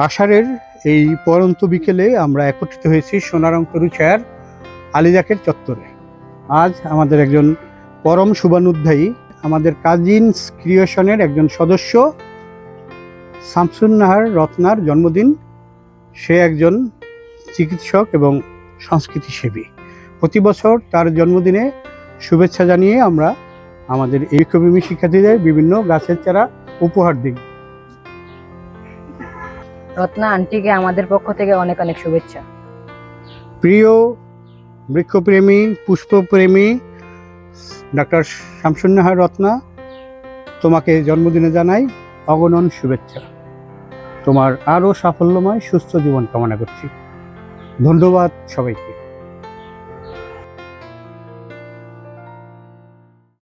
আষাঢ়ের এই পরন্ত বিকেলে আমরা একত্রিত হয়েছি সোনারং তরুছায়ার আলিজাকের চত্বরে। আজ আমাদের একজন পরম শুভানুধ্যায়ী, আমাদের কাজিনস ক্রিয়েশনের একজন সদস্য শামসুন নাহার রত্নার জন্মদিন। সে একজন চিকিৎসক এবং সংস্কৃতিসেবী। প্রতি বছর তার জন্মদিনে শুভেচ্ছা জানিয়ে আমরা আমাদের এই কবিমি শিক্ষার্থীদের বিভিন্ন গাছের চারা উপহার দিই। রত্না আন্টিকে আমাদের পক্ষ থেকে অনেক অনেক শুভেচ্ছা। প্রিয় বৃক্ষপ্রেমী, পুষ্পপ্রেমী ডাক্তার শামসুন নাহার রত্না, তোমাকে জন্মদিনে জানাই অগণন শুভেচ্ছা। তোমার আরও সাফল্যময় সুস্থ জীবন কামনা করছি। ধন্যবাদ সবাইকে।